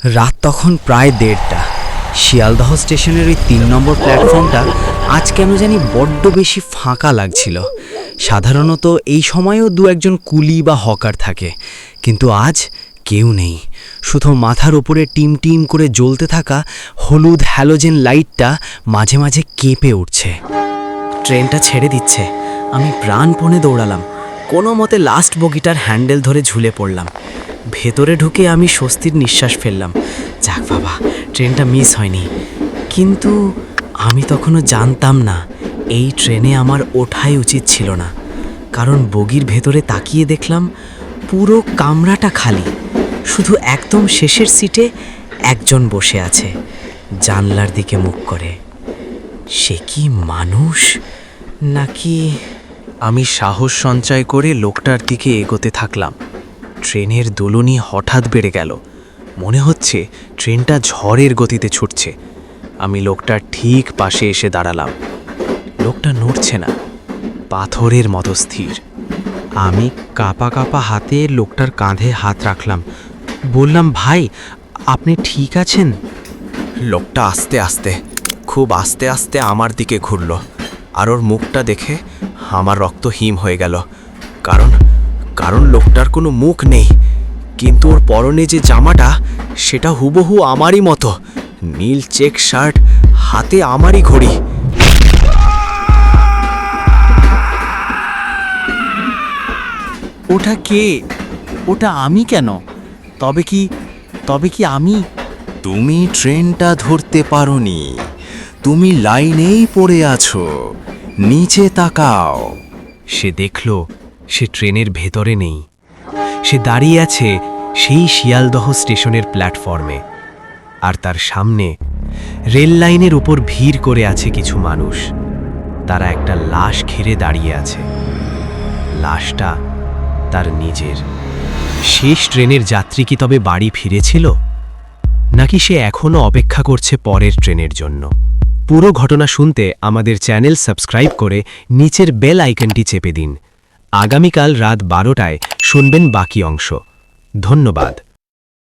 রাত তখন প্রায় 1:30টা। শিয়ালদহ স্টেশনের ওই 3 নম্বর প্ল্যাটফর্মটা আজ কেন জানি বড্ড বেশি ফাঁকা লাগছিল। সাধারণত এই সময়েও দু একজন কুলি বা হকার থাকে, কিন্তু আজ কেউ নেই। শুধু মাথার ওপরে টিম টিম করে জ্বলতে থাকা হলুদ হ্যালোজেন লাইটটা মাঝে মাঝে কেঁপে উঠছে। ট্রেনটা ছেড়ে দিচ্ছে। আমি প্রাণপণে দৌড়ালাম। কোনো মতে লাস্ট বগিটার হ্যান্ডেল ধরে ঝুলে পড়লাম। ভেতরে ঢুকে আমি স্বস্তির নিঃশ্বাস ফেললাম। যাক বাবা, ট্রেনটা মিস হয়নি। কিন্তু আমি তখনও জানতাম না এই ট্রেনে আমার ওঠাই উচিত ছিল না, কারণ বগির ভেতরে তাকিয়ে দেখলাম পুরো কামরাটা খালি। শুধু একদম শেষের সিটে একজন বসে আছে, জানলার দিকে মুখ করে। সে কি মানুষ নাকি? আমি সাহস সঞ্চয় করে লোকটার দিকে এগোতে থাকলাম। ট্রেনের দোলনি হঠাৎ বেড়ে গেল। মনে হচ্ছে ট্রেনটা ঝড়ের গতিতে ছুটছে। আমি লোকটার ঠিক পাশে এসে দাঁড়ালাম। লোকটা নড়ছে না, পাথরের মতো স্থির। আমি কাঁপা কাঁপা হাতে লোকটার কাঁধে হাত রাখলাম। বললাম, ভাই, আপনি ঠিক আছেন? লোকটা আস্তে আস্তে, খুব আস্তে আস্তে আমার দিকে ঘুরল। আর ওর মুখটা দেখে আমার রক্ত হিম হয়ে গেল। কারণ লোকটার কোনো মুখ নেই, কিন্তু ওর পরনে যে জামাটা সেটা হুবহু আমারই মতো। নীল চেক শার্ট, হাতে আমারই ঘড়ি। ওটা কে? ওটা আমি কেন? তবে কি আমি? তুমি ট্রেনটা ধরতে পারোনি, তুমি লাইনেই পড়ে আছো। নিচে তাকাও। সে দেখল সে ট্রেনের ভেতরে নেই। সে দাঁড়িয়ে আছে সেই শিয়ালদহ স্টেশনের প্ল্যাটফর্মে, আর তার সামনে রেল লাইনের উপর ভিড় করে আছে কিছু মানুষ। তারা একটা লাশ ঘিরে দাঁড়িয়ে আছে। লাশটা তার নিজের। শেষ ট্রেনের যাত্রী কি তবে বাড়ি ফিরেছিল, নাকি সে এখনও অপেক্ষা করছে পরের ট্রেনের জন্য? পুরো ঘটনা শুনতে আমাদের চ্যানেল সাবস্ক্রাইব করে নিচের বেল আইকনটি চেপে দিন। আগামীকাল রাত 12টায় শুনবেন বাকি অংশ। ধন্যবাদ।